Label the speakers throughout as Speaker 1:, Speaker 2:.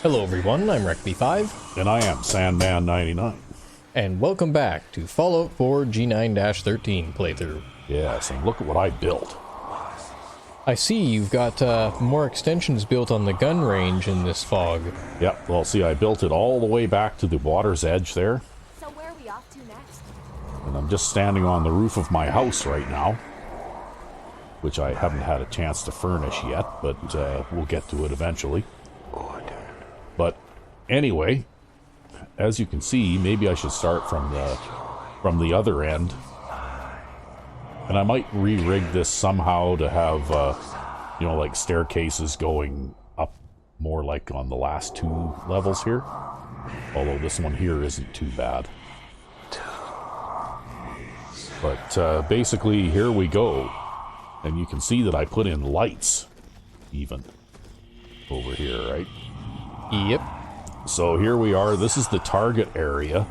Speaker 1: Hello everyone, I'm Ep5,
Speaker 2: And I am Sandman 99.
Speaker 1: and welcome back to Fallout 4 G9-13 playthrough.
Speaker 2: Yes, and look at what I built.
Speaker 1: I see you've got more extensions built on the gun range in this fog.
Speaker 2: Yep, well, see, I built it all the way back to the water's edge there.
Speaker 3: So where are we off to next?
Speaker 2: And I'm just standing on the roof of my house right now, which I haven't had a chance to furnish yet, but we'll get to it eventually. But anyway, as you can see, maybe I should start from the other end. And I might re-rig this somehow to have, like staircases going up more like on the last two levels here. Although this one here isn't too bad. But basically, here we go. And you can see that I put in lights, even, over here, right?
Speaker 1: Yep.
Speaker 2: So here we are. This is the target area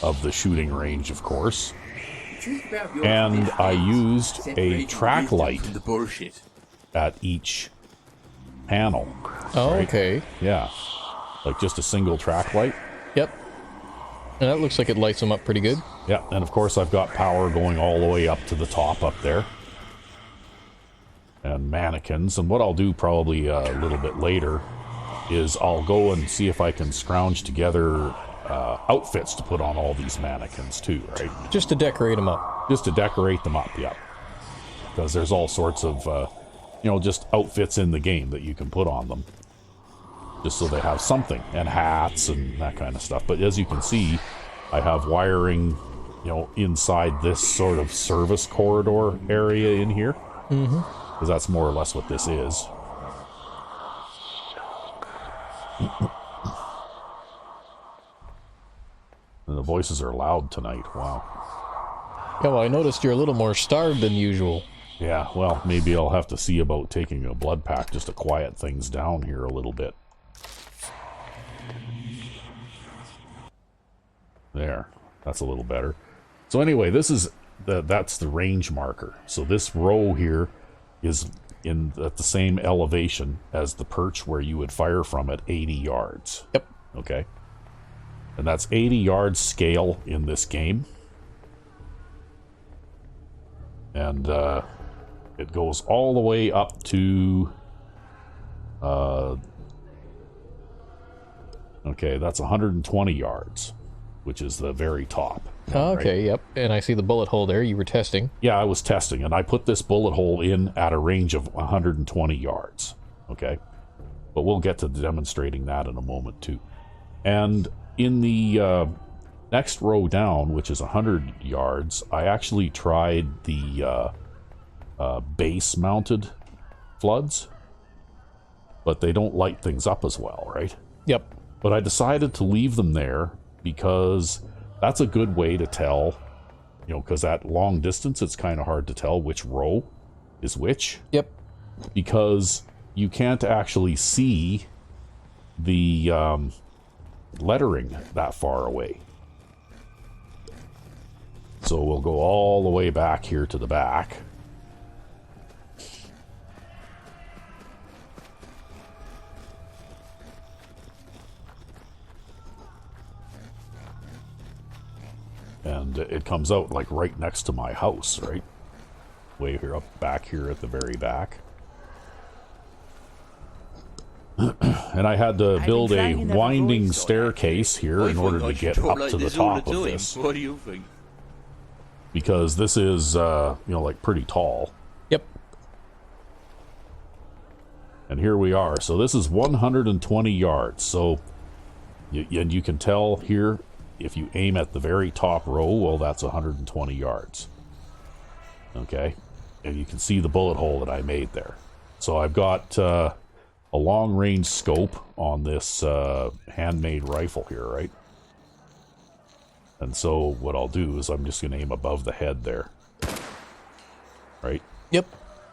Speaker 2: of the shooting range, of course. And I used a track light at each panel.
Speaker 1: Oh,
Speaker 2: right?
Speaker 1: okay.
Speaker 2: Yeah. Like just a single track light.
Speaker 1: Yep. And that looks like it lights them up pretty good.
Speaker 2: Yeah, and of course I've got power going all the way up to the top up there. And mannequins. And what I'll do probably a little bit later is I'll go and see if I can scrounge together outfits to put on all these mannequins too, right?
Speaker 1: Just to decorate them up.
Speaker 2: Just to decorate them up, yeah. Because there's all sorts of, just outfits in the game that you can put on them. Just so they have something. And hats and that kind of stuff. But as you can see, I have wiring, inside this sort of service corridor area in here. Mm-hmm. Because that's more or less what this is. And the voices are loud tonight. Wow.
Speaker 1: Yeah, well, I noticed you're a little more starved than usual.
Speaker 2: Yeah, well, maybe I'll have to see about taking a blood pack just to quiet things down here a little bit. There. That's a little better. So anyway, this is that's the range marker. So this row here is at the same elevation as the perch where you would fire from at 80 yards.
Speaker 1: Yep.
Speaker 2: Okay. And that's 80 yards scale in this game. And it goes all the way up to... okay, that's 120 yards, which is the very top.
Speaker 1: Okay,
Speaker 2: right?
Speaker 1: yep. And I see the bullet hole there you were testing.
Speaker 2: Yeah, I was testing, and I put this bullet hole in at a range of 120 yards. Okay? But we'll get to demonstrating that in a moment, too. And in the next row down, which is 100 yards, I actually tried the base-mounted floods, but they don't light things up as well, right?
Speaker 1: Yep.
Speaker 2: But I decided to leave them there because that's a good way to tell, because at long distance it's kind of hard to tell which row is which.
Speaker 1: Yep.
Speaker 2: Because you can't actually see the lettering that far away. So we'll go all the way back here to the back. And it comes out like right next to my house, right? Way here up back here at the very back. And I had to build a winding staircase here in order to get up to the top of this.
Speaker 4: What do you think?
Speaker 2: Because this is, like pretty tall.
Speaker 1: Yep.
Speaker 2: And here we are. So this is 120 yards. So, and you can tell here, if you aim at the very top row, well, that's 120 yards. Okay? And you can see the bullet hole that I made there. So I've got a long-range scope on this handmade rifle here, right? And so what I'll do is I'm just going to aim above the head there. Right?
Speaker 1: Yep.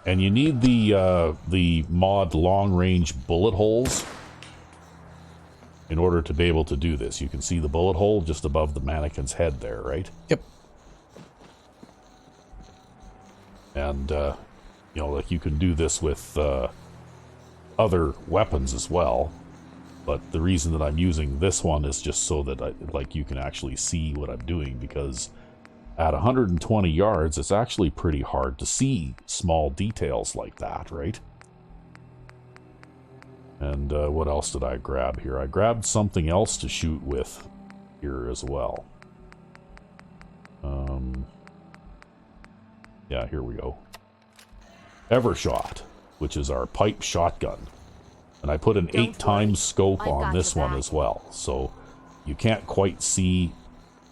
Speaker 2: And you need the mod long-range bullet holes in order to be able to do this. You can see the bullet hole just above the mannequin's head there, right?
Speaker 1: Yep.
Speaker 2: And, like you can do this with other weapons as well. But the reason that I'm using this one is just so that you can actually see what I'm doing, because at 120 yards, it's actually pretty hard to see small details like that, right? And what else did I grab here? I grabbed something else to shoot with here as well. Yeah, here we go. Evershot, which is our pipe shotgun. And I put an 8x scope on this one as well. So you can't quite see,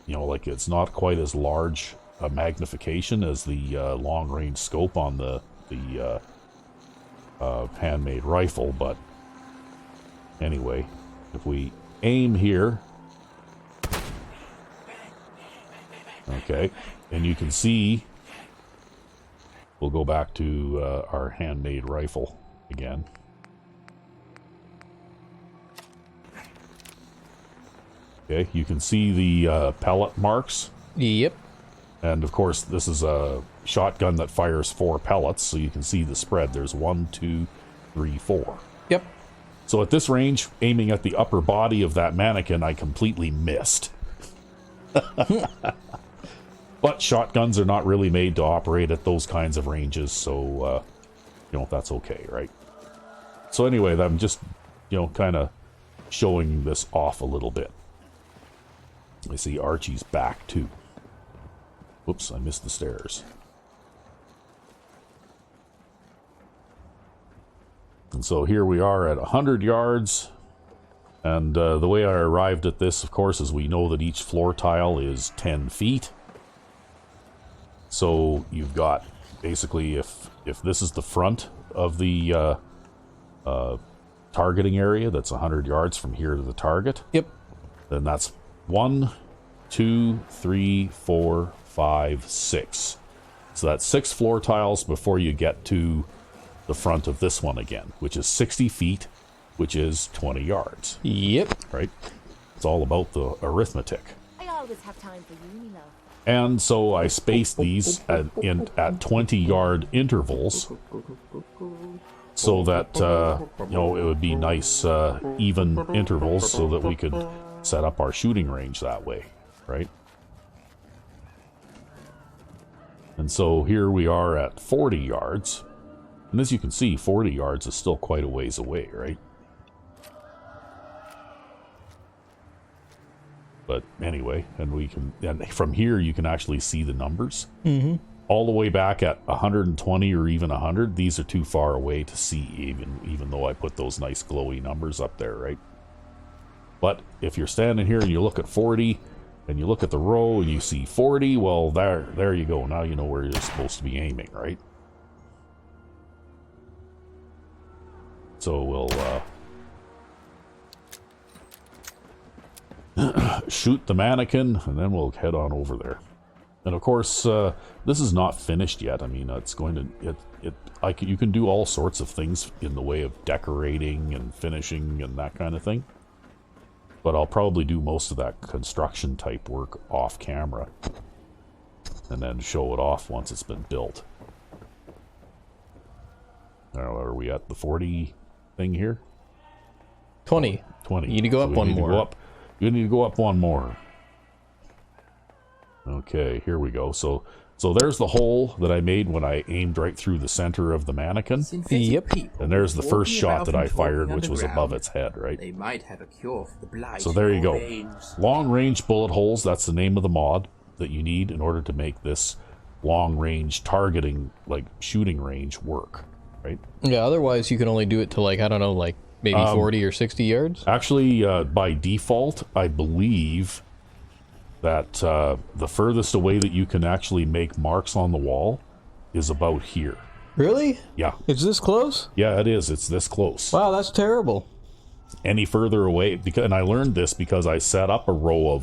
Speaker 2: like it's not quite as large a magnification as the long-range scope on the handmade rifle. But anyway, if we aim here, okay, and you can see, we'll go back to our handmade rifle again. Okay, you can see the pellet marks.
Speaker 1: Yep.
Speaker 2: And of course, this is a shotgun that fires 4 pellets, so you can see the spread. There's 1, 2, 3, 4.
Speaker 1: Yep.
Speaker 2: So at this range, aiming at the upper body of that mannequin, I completely missed. But shotguns are not really made to operate at those kinds of ranges, so, that's okay, right? So anyway, I'm just, kind of showing this off a little bit. I see Archie's back, too. Whoops, I missed the stairs. And so here we are at 100 yards. And the way I arrived at this, of course, is we know that each floor tile is 10 feet. So you've got, basically, if this is the front of the targeting area, that's 100 yards from here to the target.
Speaker 1: Yep.
Speaker 2: Then that's 1, 2, 3, 4, 5, 6. So that's 6 floor tiles before you get to the front of this one again, which is 60 feet, which is 20 yards.
Speaker 1: Yep.
Speaker 2: Right? It's all about the arithmetic.
Speaker 3: I always have time for you, me love.
Speaker 2: And so I spaced these at 20-yard intervals so that, it would be nice, even intervals so that we could set up our shooting range that way, right? And so here we are at 40 yards. And as you can see, 40 yards is still quite a ways away, right? But anyway, and from here you can actually see the numbers.
Speaker 1: Mm-hmm.
Speaker 2: All the way back at 120 or even 100, these are too far away to see, even though I put those nice glowy numbers up there, right? But if you're standing here and you look at 40, and you look at the row and you see 40, well, there you go. Now you know where you're supposed to be aiming, right? So we'll shoot the mannequin, and then we'll head on over there. And of course, this is not finished yet. I mean, it's going to you can do all sorts of things in the way of decorating and finishing and that kind of thing. But I'll probably do most of that construction type work off camera, and then show it off once it's been built. Now, are we at the 40 thing here?
Speaker 1: 20.
Speaker 2: 20.
Speaker 1: You need to go up one more.
Speaker 2: You need to go up one more. Okay, here we go. So there's the hole that I made when I aimed right through the center of the mannequin.
Speaker 1: Yep.
Speaker 2: And there's the first shot that I fired, which was above its head, right?
Speaker 4: They might have a cure for the blight.
Speaker 2: So there you go.
Speaker 4: Veins.
Speaker 2: Long-range bullet holes, that's the name of the mod that you need in order to make this long-range targeting, like shooting range, work, right?
Speaker 1: Yeah, otherwise you can only do it to, like, I don't know, like maybe 40 or 60 yards?
Speaker 2: Actually, by default, I believe that the furthest away that you can actually make marks on the wall is about here.
Speaker 1: Really?
Speaker 2: Yeah.
Speaker 1: It's this close?
Speaker 2: Yeah, it is. It's this close.
Speaker 1: Wow, that's terrible.
Speaker 2: Any further away, and I learned this because I set up a row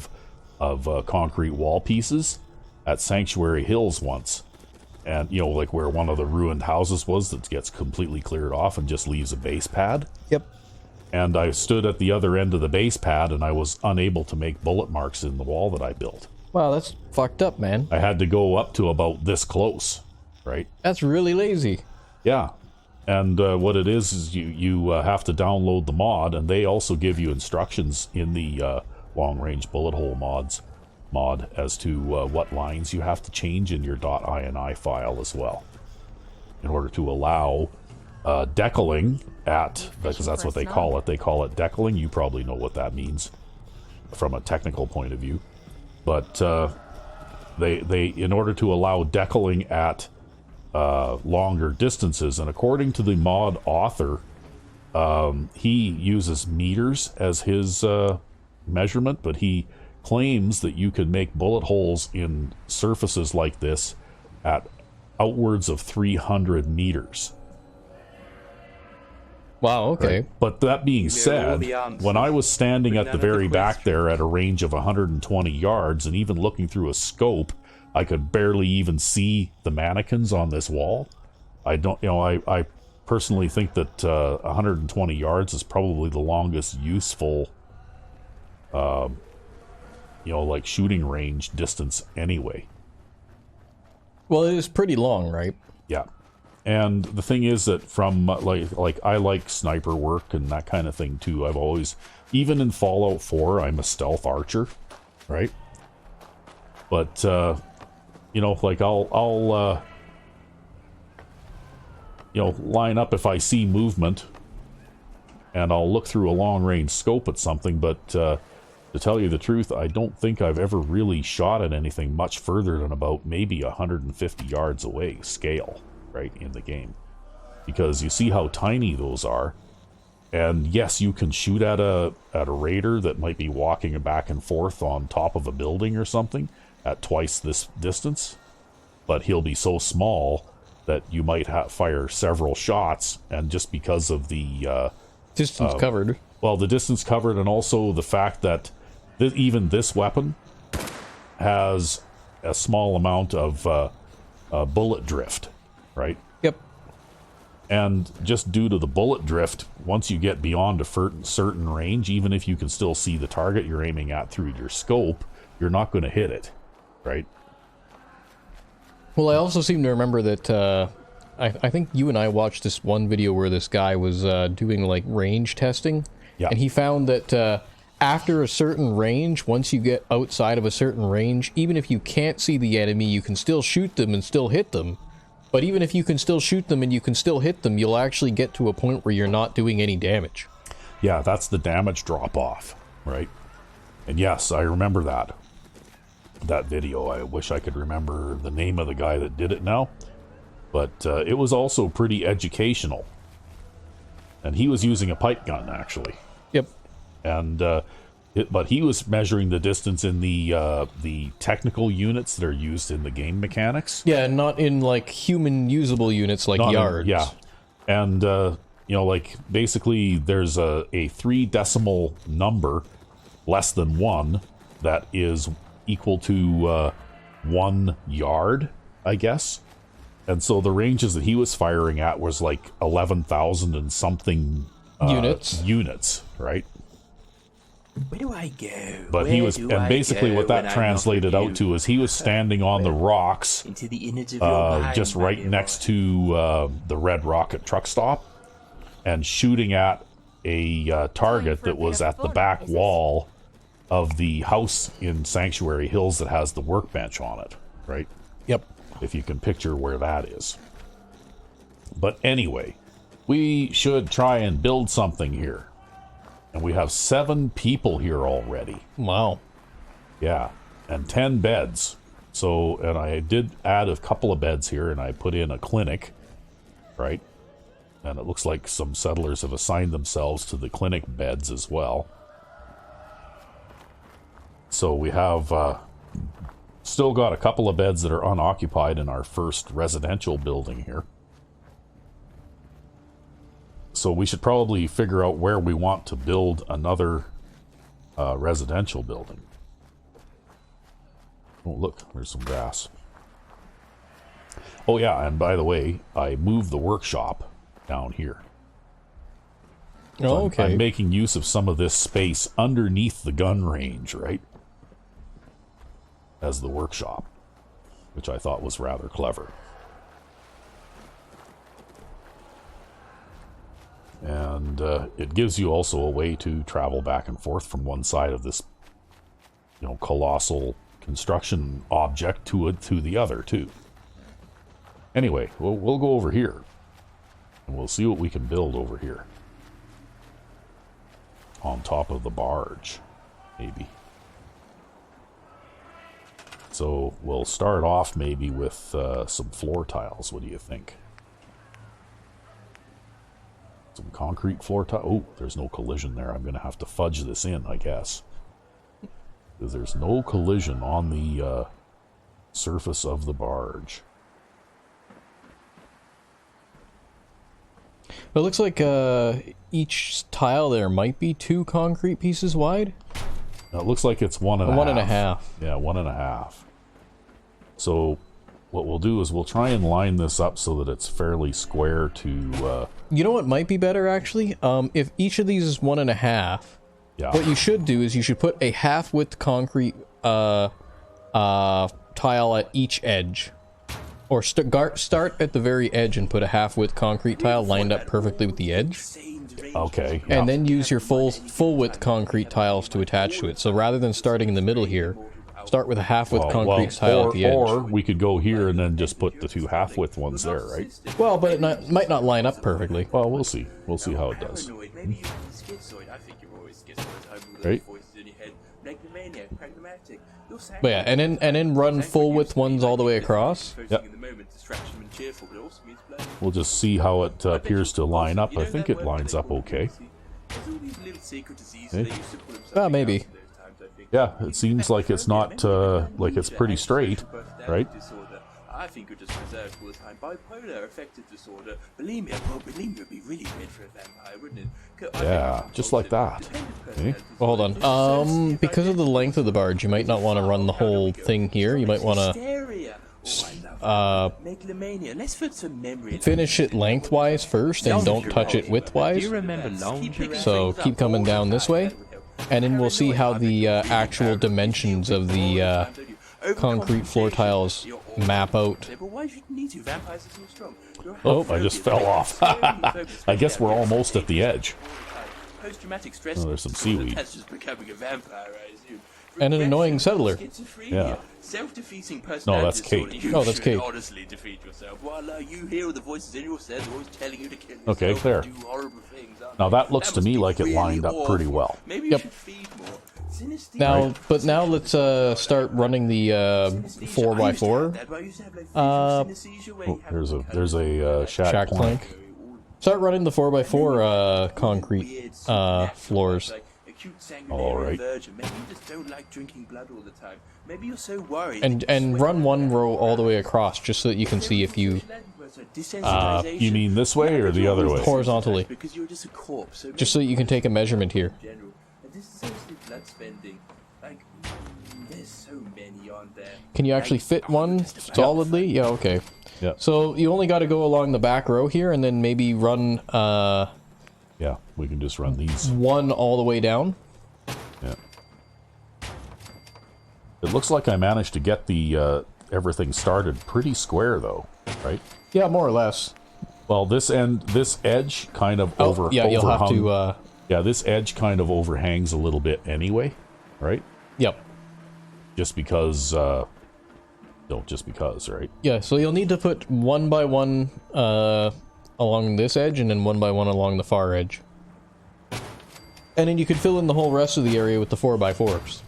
Speaker 2: of concrete wall pieces at Sanctuary Hills once. And, like where one of the ruined houses was that gets completely cleared off and just leaves a base pad.
Speaker 1: Yep.
Speaker 2: And I stood at the other end of the base pad, and I was unable to make bullet marks in the wall that I built.
Speaker 1: Wow, that's fucked up, man.
Speaker 2: I had to go up to about this close, right?
Speaker 1: That's really lazy.
Speaker 2: Yeah. And what it is you have to download the mod, and they also give you instructions in the long-range bullet hole mod as to what lines you have to change in your .ini file as well, in order to allow decaling at, because that's what they call it. They call it decaling. You probably know what that means from a technical point of view, but they in order to allow decaling at longer distances, and according to the mod author, he uses meters as his measurement, but he claims that you can make bullet holes in surfaces like this at outwards of 300 meters.
Speaker 1: Wow, okay.
Speaker 2: Right? But that being said, when I was standing at the very back there at a range of 120 yards, and even looking through a scope, I could barely even see the mannequins on this wall. I personally think that 120 yards is probably the longest useful, like shooting range distance anyway.
Speaker 1: Well, it is pretty long, right?
Speaker 2: Yeah. And the thing is that from, like I like sniper work and that kind of thing too. I've always, even in Fallout 4, I'm a stealth archer, right? But, like I'll line up if I see movement, and I'll look through a long-range scope at something, but to tell you the truth, I don't think I've ever really shot at anything much further than about maybe 150 yards away, scale, right, in the game. Because you see how tiny those are, and yes, you can shoot at a raider that might be walking back and forth on top of a building or something at twice this distance, but he'll be so small that you might fire several shots, and just because of the
Speaker 1: distance covered.
Speaker 2: Well, the distance covered, and also the fact that even this weapon has a small amount of bullet drift, right?
Speaker 1: Yep.
Speaker 2: And just due to the bullet drift, once you get beyond a certain range, even if you can still see the target you're aiming at through your scope, you're not going to hit it, right?
Speaker 1: Well, I also seem to remember that I think you and I watched this one video where this guy was doing like range testing,
Speaker 2: yeah.
Speaker 1: And he found that after a certain range, once you get outside of a certain range, even if you can't see the enemy, you can still shoot them and still hit them. But even if you can still shoot them and you can still hit them, you'll actually get to a point where you're not doing any damage.
Speaker 2: Yeah, that's the damage drop-off, right? And yes, I remember that video. I wish I could remember the name of the guy that did it now. But it was also pretty educational. And he was using a pipe gun, actually.
Speaker 1: Yep.
Speaker 2: And but he was measuring the distance in the technical units that are used in the game mechanics.
Speaker 1: Yeah, not in like human usable units like yards.
Speaker 2: Yeah. And like basically there's a 3 decimal number less than 1 that is equal to 1 yard, I guess. And so the ranges that he was firing at was like 11,000 and something units, right?
Speaker 4: Where do I go?
Speaker 2: But he was, and basically what that translated out to is he was standing on the rocks,
Speaker 4: into the innards of your mind,
Speaker 2: just right next to the Red Rocket truck stop, and shooting at a target that was at the back wall of the house in Sanctuary Hills that has the workbench on it, right?
Speaker 1: Yep.
Speaker 2: If you can picture where that is. But anyway, we should try and build something here. And we have 7 people here already.
Speaker 1: Wow.
Speaker 2: Yeah, and 10 beds. So, and I did add a couple of beds here, and I put in a clinic, right? And it looks like some settlers have assigned themselves to the clinic beds as well. So we have still got a couple of beds that are unoccupied in our first residential building here. So we should probably figure out where we want to build another residential building. Oh, look, there's some grass. Oh yeah, and by the way, I moved the workshop down here. So
Speaker 1: Oh, okay.
Speaker 2: I'm making use of some of this space underneath the gun range, right? As the workshop, which I thought was rather clever. And it gives you also a way to travel back and forth from one side of this, you know, colossal construction object to the other too. Anyway, we'll go over here, and we'll see what we can build over here on top of the barge, maybe. So we'll start off maybe with some floor tiles. What do you think? Some concrete floor tile. Oh, there's no collision there. I'm going to have to fudge this in, I guess. Because there's no collision on the surface of the barge.
Speaker 1: It looks like each tile there might be 2 concrete pieces wide.
Speaker 2: Now, it looks like it's 1.5.
Speaker 1: 1.5.
Speaker 2: Yeah, 1.5. So what we'll do is we'll try and line this up so that it's fairly square to...
Speaker 1: You know what might be better, actually? If each of these is 1.5,
Speaker 2: yeah.
Speaker 1: what you should do is you should put a half-width concrete tile at each edge. Or start at the very edge and put a half-width concrete tile lined up perfectly with the edge.
Speaker 2: Okay. Yeah.
Speaker 1: And then use your full-width concrete tiles to attach to it. So rather than starting in the middle here, start with a half-width concrete tile at the edge.
Speaker 2: Or we could go here and then just put the 2 half-width ones there, right?
Speaker 1: Well, but it might not line up perfectly.
Speaker 2: Well, we'll see. We'll see how it does. Right?
Speaker 1: But yeah, and then run full-width ones all the way across.
Speaker 2: Yep. We'll just see how it appears to line up. I think it lines up okay.
Speaker 1: Maybe.
Speaker 2: Yeah, it seems like it's not, like it's pretty straight, right?
Speaker 5: I think you're just reserved all the time. Bipolar affective disorder. Bulimia would be really good for a vampire, wouldn't it?
Speaker 2: Yeah, just like that. Eh?
Speaker 1: Well, hold on. Because of the length of the barge, you might not want to run the whole thing here. You might want to finish it lengthwise first and don't touch it widthwise. So keep coming down this way, and then we'll see how the actual dimensions of the concrete floor tiles map out.
Speaker 2: Oh, I just fell off. I guess we're almost at the edge. Oh, there's some seaweed.
Speaker 1: And an annoying settler.
Speaker 2: Yeah.
Speaker 5: Self-defeating
Speaker 2: No, that's Kate.
Speaker 1: Oh, that's Kate.
Speaker 5: Honestly defeat yourself. While you hear the voices in your head always telling you to kill yourself.
Speaker 2: Okay, there.
Speaker 5: Do horrible things.
Speaker 2: Now that looks to me like it lined up pretty well.
Speaker 5: Maybe you should feed more.
Speaker 1: Now, but now let's start running the 4x4.
Speaker 2: Oh, there's a shack plank.
Speaker 1: Start running the 4x4 concrete floors.
Speaker 2: All right.
Speaker 1: And run one row all the way across, just so that you can see if you...
Speaker 2: you mean this way or the other way?
Speaker 1: Horizontally. Just so you can take a measurement here. Can you actually fit one solidly? Yeah, okay.
Speaker 2: Yeah.
Speaker 1: So you only got to go along the back row here, and then maybe run...
Speaker 2: yeah, we can just run these.
Speaker 1: One all the way down.
Speaker 2: Yeah. It looks like I managed to get the everything started pretty square, though, right?
Speaker 1: Yeah, more or less.
Speaker 2: Well, this edge kind of
Speaker 1: you'll have to...
Speaker 2: yeah, this edge kind of overhangs a little bit anyway, right?
Speaker 1: Yep.
Speaker 2: Just because, no, just because, right?
Speaker 1: Yeah, so you'll need to put 1 by 1 along this edge, and then 1 by 1 along the far edge. And then you could fill in the whole rest of the area with the 4x4s.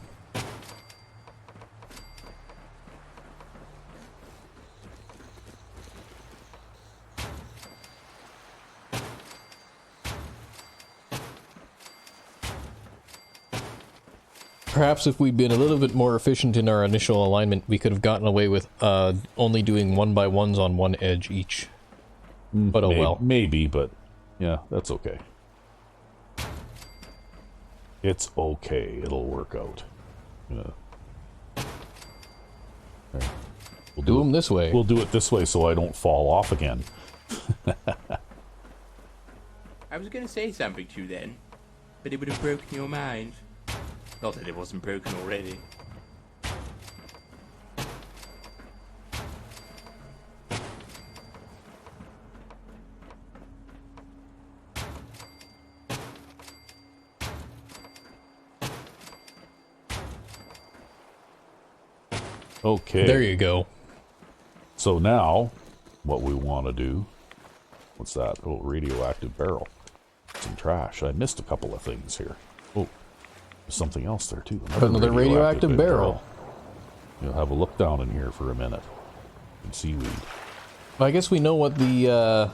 Speaker 1: Perhaps if we'd been a little bit more efficient in our initial alignment, we could have gotten away with only doing 1 by 1s on one edge each. But oh well.
Speaker 2: Maybe, but yeah, that's okay. It's okay. It'll work out. Yeah. There. We'll
Speaker 1: do them this way.
Speaker 2: We'll do it this way so I don't fall off again.
Speaker 5: I was going to say something to you then, but it would have broken your mind. Not that it wasn't broken already.
Speaker 2: Okay.
Speaker 1: There you go.
Speaker 2: So now, what we want to do... What's that? Oh, radioactive barrel. Some trash. I missed a couple of things here. Oh, there's something else there, too.
Speaker 1: Another radioactive barrel.
Speaker 2: You'll have a look down in here for a minute. Some seaweed.
Speaker 1: Well, I guess we know what the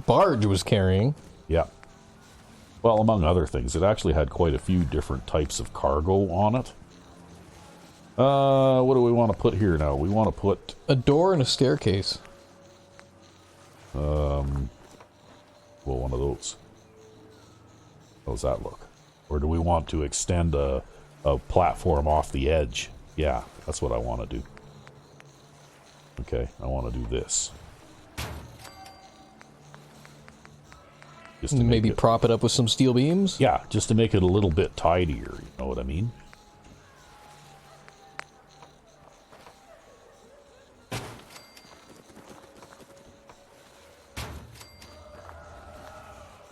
Speaker 1: barge was carrying.
Speaker 2: Yeah. Well, among other things, it actually had quite a few different types of cargo on it. What do we want to put here now? We want to put...
Speaker 1: A door and a staircase.
Speaker 2: Well, one of those. How's that look? Or do we want to extend a platform off the edge? Yeah, that's what I want to do. Okay, I want to do this. Just to
Speaker 1: Maybe prop it up with some steel beams?
Speaker 2: Yeah, just to make it a little bit tidier, you know what I mean?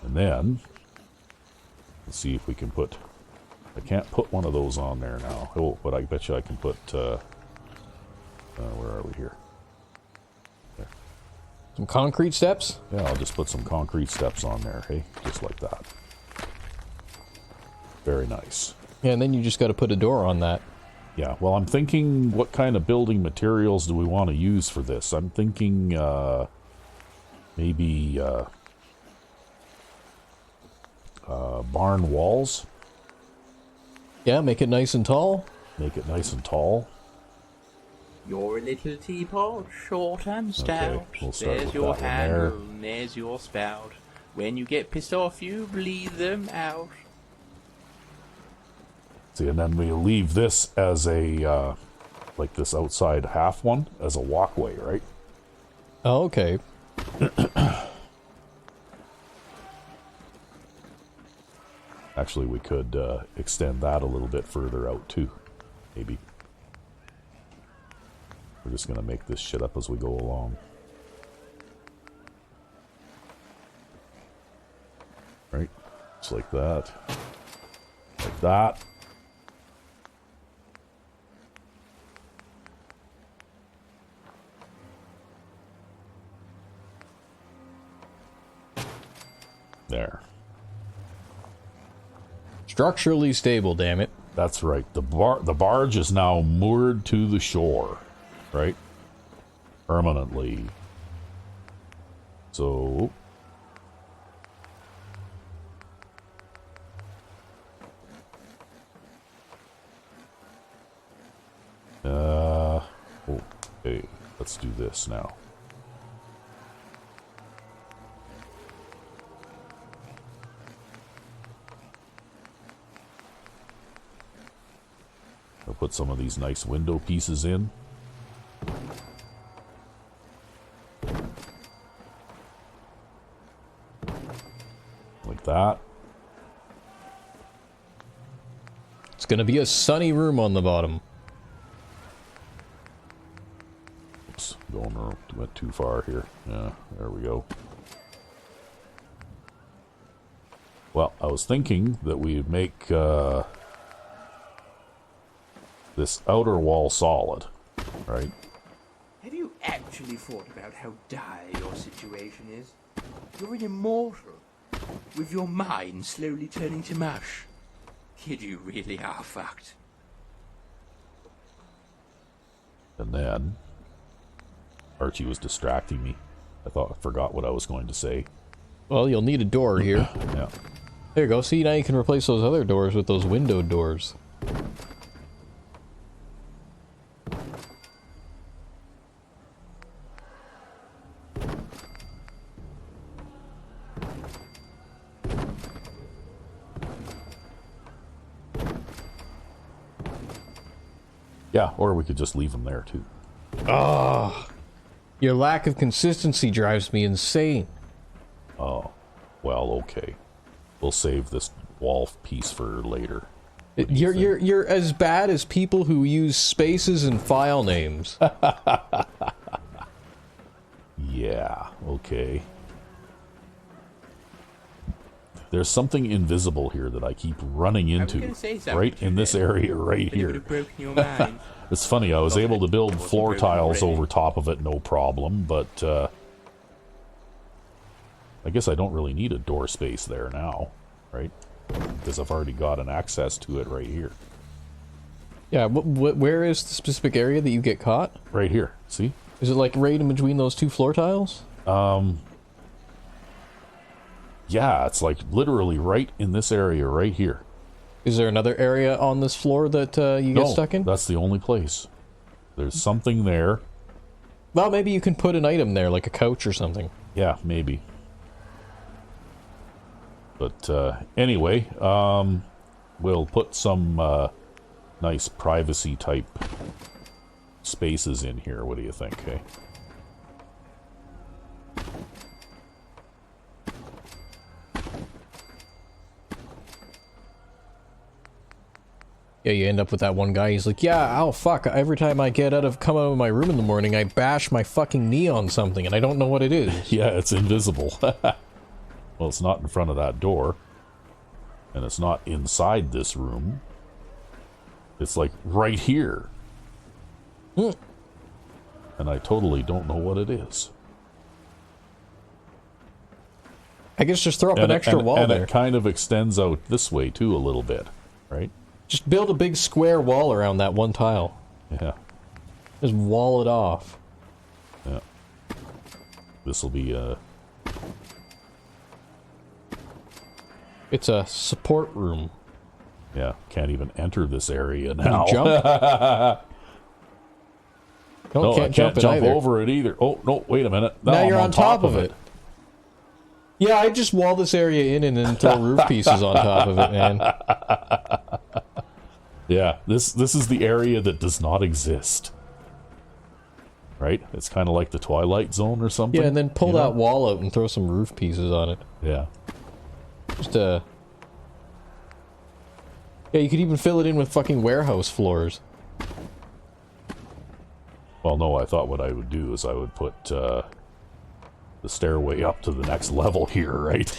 Speaker 2: And then, let's see if we can put... I can't put one of those on there now. Oh, but I bet you I can put... where are we here? There.
Speaker 1: Some concrete steps?
Speaker 2: Yeah, I'll just put some concrete steps on there, hey? Just like that. Very nice.
Speaker 1: Yeah, and then you just got to put a door on that.
Speaker 2: Yeah, well, I'm thinking, what kind of building materials do we want to use for this? I'm thinking, maybe, barn walls.
Speaker 1: Yeah, make it nice and tall.
Speaker 2: Make it nice and tall.
Speaker 5: You're a little teapot, short and stout.
Speaker 2: Okay, we'll start
Speaker 5: There's
Speaker 2: with
Speaker 5: your
Speaker 2: that one there.
Speaker 5: handle, and there's your spout. When you get pissed off, you bleed them out.
Speaker 2: See, and then we leave this as a, like this outside half one, as a walkway, right?
Speaker 1: Oh, okay.
Speaker 2: Actually, we could extend that a little bit further out, too. Maybe. We're just going to make this shit up as we go along. Right? Just like that. Like that. There.
Speaker 1: Structurally stable, damn it.
Speaker 2: That's right. The barge is now moored to the shore, right? Permanently. So... okay, let's do this now. I'll put some of these nice window pieces in. Like that.
Speaker 1: It's gonna be a sunny room on the bottom.
Speaker 2: Oops, went too far here. Yeah, there we go. Well, I was thinking that we'd make this outer wall solid, right?
Speaker 5: Have you actually thought about how dire your situation is? You're an immortal, with your mind slowly turning to mush. You really are fucked.
Speaker 2: And then Archie was distracting me. I forgot what I was going to say.
Speaker 1: Well, you'll need a door here.
Speaker 2: Yeah.
Speaker 1: There you go. See, now you can replace those other doors with those window doors.
Speaker 2: Yeah, or we could just leave them there too.
Speaker 1: Ah, your lack of consistency drives me insane.
Speaker 2: Oh, well, okay. We'll save this wall piece for later. What do you think?
Speaker 1: You're as bad as people who use spaces and file names.
Speaker 2: Yeah, okay. there's something invisible here that I keep running into.
Speaker 5: gonna say something
Speaker 2: Right
Speaker 5: to
Speaker 2: in this
Speaker 5: you,
Speaker 2: area right
Speaker 5: but it would
Speaker 2: here.
Speaker 5: have broken your mind.
Speaker 2: It's funny, I was
Speaker 5: Okay,
Speaker 2: able to build
Speaker 5: wasn't
Speaker 2: floor
Speaker 5: broken
Speaker 2: tiles
Speaker 5: already.
Speaker 2: over top of it, no problem, but I guess I don't really need a door space there now, right? Because I've already got an access to it right here.
Speaker 1: Yeah, where is the specific area that you get caught?
Speaker 2: Right here, see?
Speaker 1: Is it like right in between those two floor tiles?
Speaker 2: Yeah, it's like literally right in this area right here.
Speaker 1: Is there another area on this floor that you get stuck in?
Speaker 2: That's the only place. There's something there.
Speaker 1: Well, maybe you can put an item there, like a couch or something.
Speaker 2: Yeah, maybe. But anyway, we'll put some nice privacy type spaces in here. What do you think, hey?
Speaker 1: Yeah, you end up with that one guy, he's like, yeah, oh fuck, every time I come out of my room in the morning, I bash my fucking knee on something, and I don't know what it is.
Speaker 2: Yeah, it's invisible. Well, it's not in front of that door. And it's not inside this room. It's like right here. And I totally don't know what it is.
Speaker 1: I guess just throw up an extra wall
Speaker 2: and
Speaker 1: there.
Speaker 2: it kind of extends out this way too a little bit, right?
Speaker 1: Just build a big square wall around that one tile.
Speaker 2: Yeah.
Speaker 1: Just wall it off.
Speaker 2: Yeah. This will be
Speaker 1: It's a support room.
Speaker 2: yeah, can't even enter this area now.
Speaker 1: Can you jump?
Speaker 2: No,
Speaker 1: can't
Speaker 2: I can't
Speaker 1: it
Speaker 2: jump
Speaker 1: either.
Speaker 2: over it either. Oh, no, wait a minute.
Speaker 1: Now
Speaker 2: I'm
Speaker 1: you're on top of it. Yeah, I just wall this area in and then throw roof pieces on top of it, man.
Speaker 2: Yeah, this is the area that does not exist. Right? It's kind of like the Twilight Zone or something.
Speaker 1: Yeah, and then pull
Speaker 2: you know?
Speaker 1: that wall out and throw some roof pieces on it.
Speaker 2: Yeah.
Speaker 1: Just yeah, you could even fill it in with fucking warehouse floors.
Speaker 2: Well, no, I thought what I would do is I would put the stairway up to the next level here, right?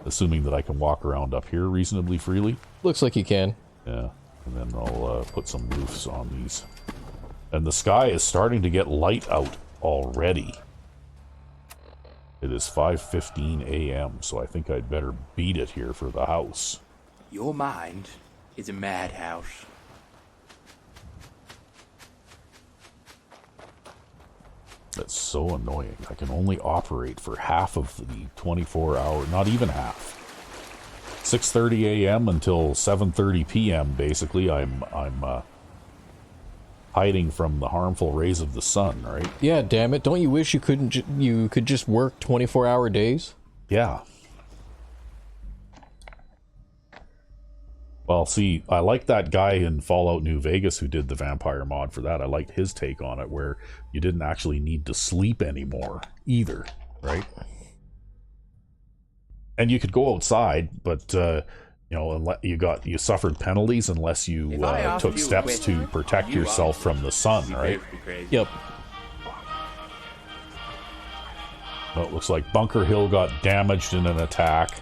Speaker 2: Assuming that I can walk around up here reasonably freely.
Speaker 1: Looks like you can.
Speaker 2: Yeah, and then I'll put some roofs on these. And the sky is starting to get light out already. It is 5:15 a.m., so I think I'd better beat it here for the house.
Speaker 5: Your mind is a madhouse.
Speaker 2: That's so annoying. I can only operate for half of the 24-hour, not even half. 6:30 a.m. until 7:30 p.m. Basically, I'm hiding from the harmful rays of the sun, right?
Speaker 1: Yeah, damn it! Don't you wish you could just work 24-hour days?
Speaker 2: Yeah. Well, see, I like that guy in Fallout New Vegas who did the vampire mod for that. I liked his take on it, where you didn't actually need to sleep anymore either, right? And you could go outside, but you know, you suffered penalties unless you took steps to protect yourself from the sun, right?
Speaker 1: Yep.
Speaker 2: Well, it looks like Bunker Hill got damaged in an attack.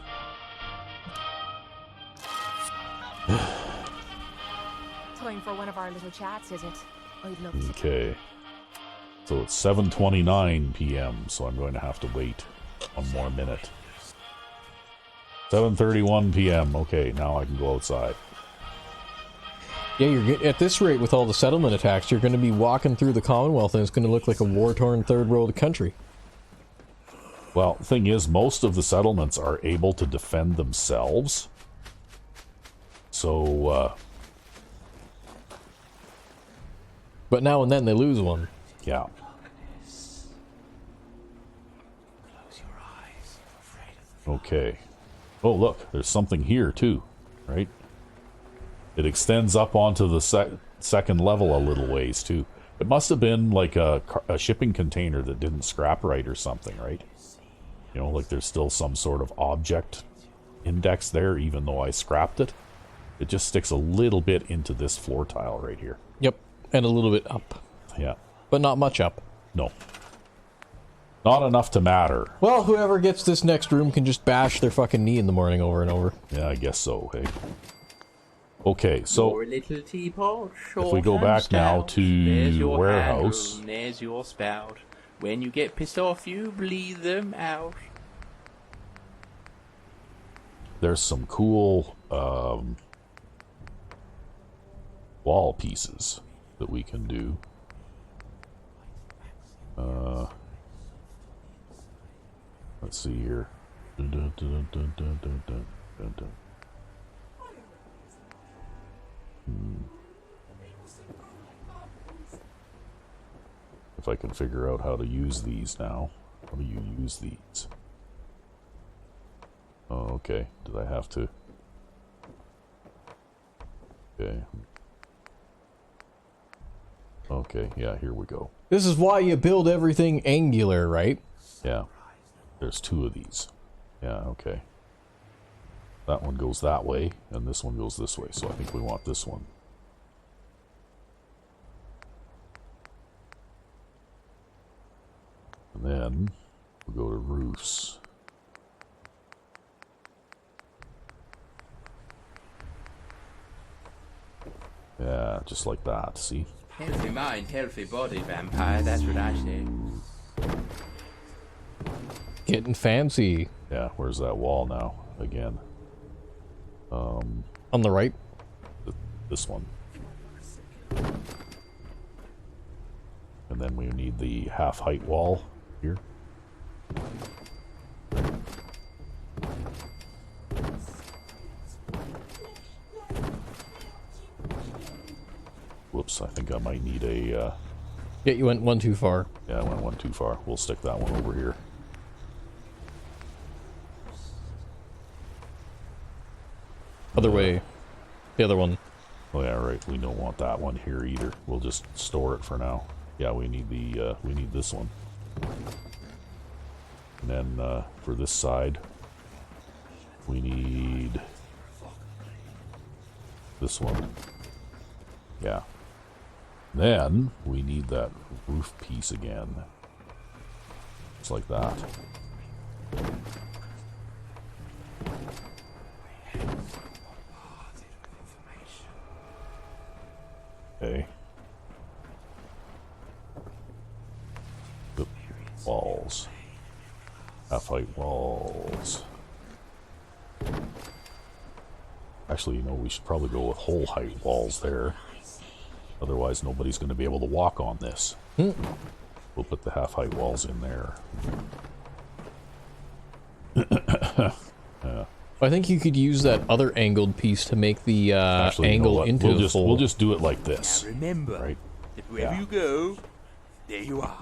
Speaker 3: Time for one of our little chats, is it? I'd love to.
Speaker 2: Okay. So it's 7:29 p.m., so I'm going to have to wait one more minute. 7:31 p.m. Okay, now I can go outside.
Speaker 1: Yeah, you're at this rate with all the settlement attacks, you're going to be walking through the Commonwealth and it's going to look like a war-torn third world country.
Speaker 2: Well, the thing is, most of the settlements are able to defend themselves. So,
Speaker 1: But now and then they lose one.
Speaker 2: yeah. Okay. Oh, look, there's something here, too, right? It extends up onto the second level a little ways, too. It must have been like a shipping container that didn't scrap right or something, right? You know, like there's still some sort of object index there, even though I scrapped it. It just sticks a little bit into this floor tile right here.
Speaker 1: Yep, and a little bit up.
Speaker 2: Yeah.
Speaker 1: But not much up.
Speaker 2: No. Not enough to matter.
Speaker 1: Well, whoever gets this next room can just bash their fucking knee in the morning over and over.
Speaker 2: Yeah, I guess so, hey. Okay, so
Speaker 5: Your little teapot,
Speaker 2: if we go back now to
Speaker 5: there's your
Speaker 2: warehouse.
Speaker 5: hand room, there's your spout. When you get pissed off, you bleed them out.
Speaker 2: There's some cool wall pieces that we can do. Let's see here. If I can figure out how to use these now. How do you use these? Oh, okay. Did I have to? Okay. Okay, yeah, here we go.
Speaker 1: This is why you build everything angular, right?
Speaker 2: Yeah. There's two of these. Yeah, okay. That one goes that way, and this one goes this way, so I think we want this one. And then we'll go to roofs. Yeah, just like that, see?
Speaker 5: Healthy mind, healthy body, vampire, that's what I say.
Speaker 1: Getting fancy.
Speaker 2: Yeah, where's that wall now? Again.
Speaker 1: On the right?
Speaker 2: This one. And then we need the half-height wall here. Whoops, I think I might need a...
Speaker 1: Yeah, you went one too far.
Speaker 2: Yeah, I went one too far. We'll stick that one over here.
Speaker 1: Other way. The other one.
Speaker 2: Oh yeah, right. We don't want that one here either. We'll just store it for now. Yeah, we need the we need this one. And then for this side, we need this one. Yeah. Then we need that roof piece again. Just like that. Okay. The walls. Half-height walls. Actually, you know, we should probably go with whole height walls there. Otherwise, nobody's going to be able to walk on this. We'll put the half-height walls in there.
Speaker 1: I think you could use that other angled piece to make the
Speaker 2: Actually,
Speaker 1: angle
Speaker 2: you know what?
Speaker 1: into the full.
Speaker 2: We'll just do it like this.
Speaker 5: Now remember,
Speaker 2: Right?
Speaker 5: that wherever
Speaker 2: Yeah.
Speaker 5: you go, there you are.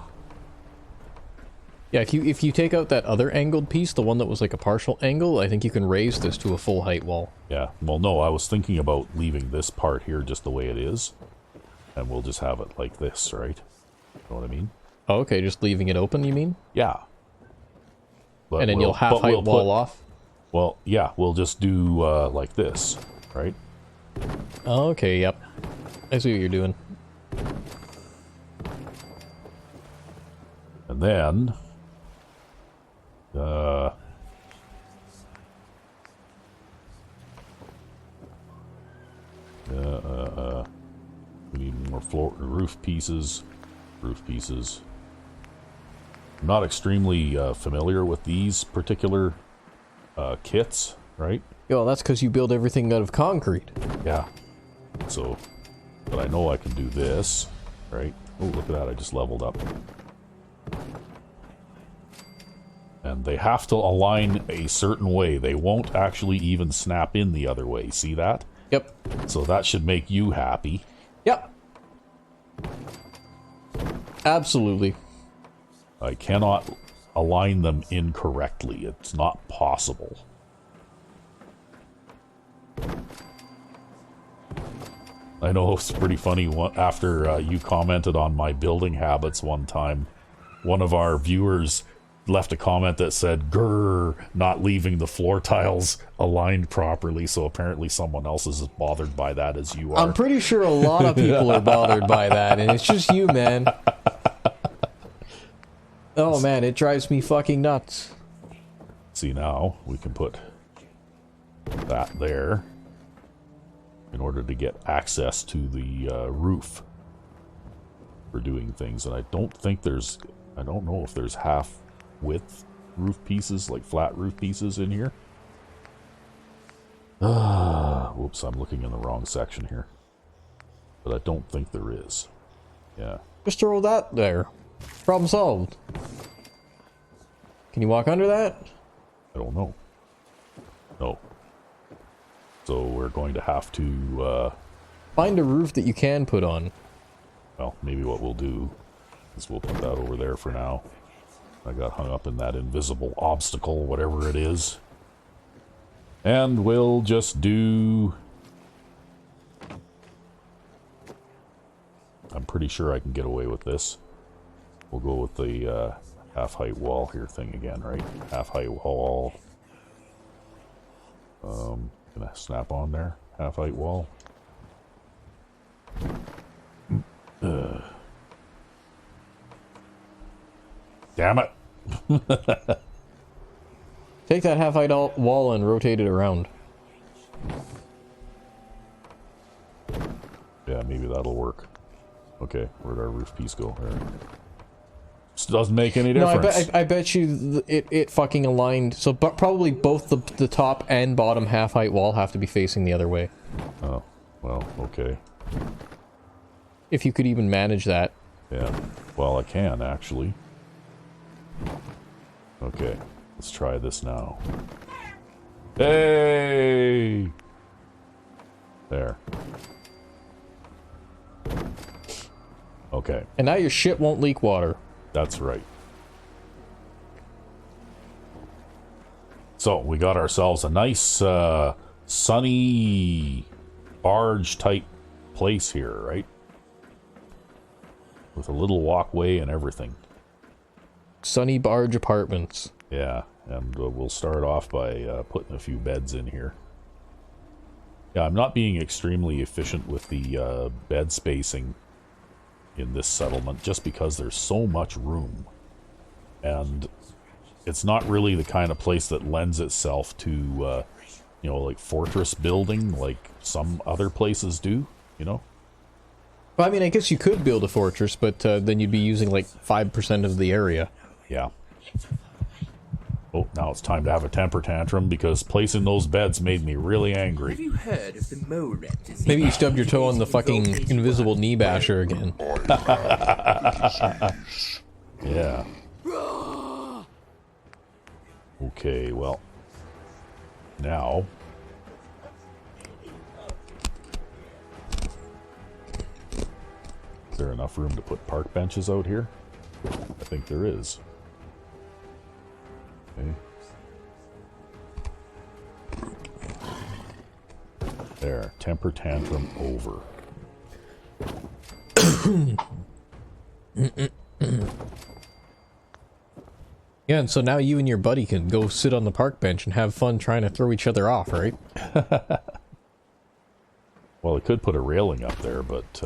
Speaker 1: Yeah, if you take out that other angled piece, the one that was like a partial angle, I think you can raise this to a full height wall.
Speaker 2: Yeah. Well, no, I was thinking about leaving this part here just the way it is. And we'll just have it like this, right? You know what I mean?
Speaker 1: Oh, okay, just leaving it open, you mean?
Speaker 2: Yeah. But
Speaker 1: And then you'll half height wall off?
Speaker 2: Well, yeah, we'll just do like this, right?
Speaker 1: Oh, okay, yep. I see what you're doing.
Speaker 2: And then... we need more floor roof pieces. Roof pieces. I'm not extremely familiar with these particular kits, right?
Speaker 1: Yeah, well, that's because you build everything out of concrete.
Speaker 2: Yeah. So, but I know I can do this, right? Oh, look at that, I just leveled up. And they have to align a certain way. They won't actually even snap in the other way. See that?
Speaker 1: Yep.
Speaker 2: So that should make you happy.
Speaker 1: Yep. Absolutely.
Speaker 2: I cannot align them incorrectly. It's not possible. I know it's pretty funny. After you commented on my building habits one time, one of our viewers left a comment that said, "Grr, not leaving the floor tiles aligned properly." So apparently someone else is as bothered by that as you are.
Speaker 1: I'm pretty sure a lot of people are bothered by that, and it's just you, man. Oh man, it drives me fucking nuts.
Speaker 2: See, now we can put that there in order to get access to the roof for doing things. And I don't know if there's half width roof pieces, like flat roof pieces in here. Whoops, I'm looking in the wrong section here. But I don't think there is. Yeah.
Speaker 1: Just throw that there. Problem solved. Can you walk under that?
Speaker 2: I don't know. No. So we're going to have to,
Speaker 1: Find a roof that you can put on.
Speaker 2: well, maybe what we'll do is we'll put that over there for now. I got hung up in that invisible obstacle, whatever it is. And we'll just do... I'm pretty sure I can get away with this. We'll go with the half-height wall here thing again, right? Half-height wall. Gonna snap on there. Half-height wall. Damn it!
Speaker 1: Take that half-height wall and rotate it around.
Speaker 2: Yeah, maybe that'll work. Okay, where'd our roof piece go? There. This doesn't make any difference.
Speaker 1: No, I bet you it fucking aligned. So probably both the top and bottom half-height wall have to be facing the other way.
Speaker 2: Oh, well, okay.
Speaker 1: If you could even manage that.
Speaker 2: Yeah, well, I can, actually. Okay, let's try this now. Hey! There. Okay.
Speaker 1: And now your shit won't leak water.
Speaker 2: That's right. So, we got ourselves a nice, sunny, barge-type place here, right? With a little walkway and everything.
Speaker 1: Sunny Barge Apartments.
Speaker 2: Yeah, and we'll start off by putting a few beds in here. Yeah, I'm not being extremely efficient with the bed spacing in this settlement just because there's so much room. And it's not really the kind of place that lends itself to, you know, like fortress building like some other places do, you know?
Speaker 1: Well, I mean, I guess you could build a fortress, but then you'd be using like 5% of the area.
Speaker 2: Yeah. Oh, now it's time to have a temper tantrum because placing those beds made me really angry.
Speaker 5: Have you heard of the mole rat disease?
Speaker 1: Maybe you stubbed your toe on the fucking invisible knee basher again.
Speaker 2: Yeah. Okay, well. Now. Is there enough room to put park benches out here? I think there is. Okay. There, temper tantrum over.
Speaker 1: Yeah, and so now you and your buddy can go sit on the park bench and have fun trying to throw each other off, right?
Speaker 2: Well, it could put a railing up there, but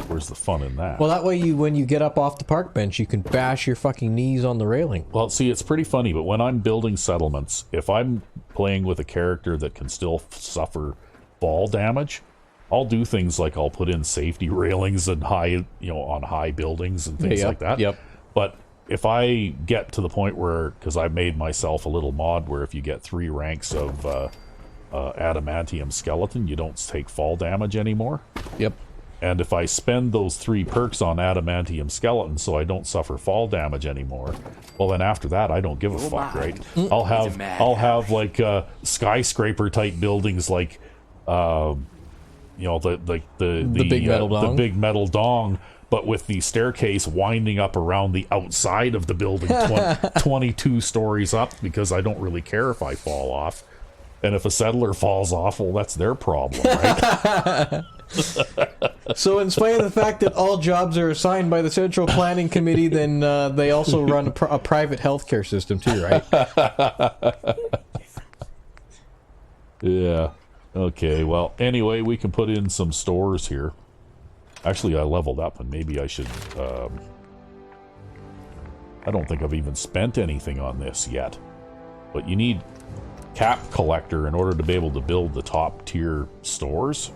Speaker 2: where's the fun in that?
Speaker 1: Well, that way when you get up off the park bench, you can bash your fucking knees on the railing.
Speaker 2: Well, see, it's pretty funny, but when I'm building settlements, if I'm playing with a character that can still suffer fall damage, I'll do things like I'll put in safety railings and high, you know, on high buildings and things like that.
Speaker 1: Yep.
Speaker 2: But if I get to the point where, because I made myself a little mod where if you get 3 ranks of adamantium skeleton, you don't take fall damage anymore.
Speaker 1: Yep.
Speaker 2: And if I spend those 3 perks on adamantium skeleton so I don't suffer fall damage anymore, well then after that I don't give a fuck, right? I'll have like skyscraper type buildings like you know, the
Speaker 1: big metal dong.
Speaker 2: The big metal dong, but with the staircase winding up around the outside of the building 22 stories up, because I don't really care if I fall off. And if a settler falls off, well, that's their problem, right?
Speaker 1: So in spite of the fact that all jobs are assigned by the Central Planning Committee, then they also run a private healthcare system too, right?
Speaker 2: Yeah. Okay, well, anyway, we can put in some stores here. Actually, I leveled up, and maybe I should I don't think I've even spent anything on this yet. But you need cap collector in order to be able to build the top tier stores.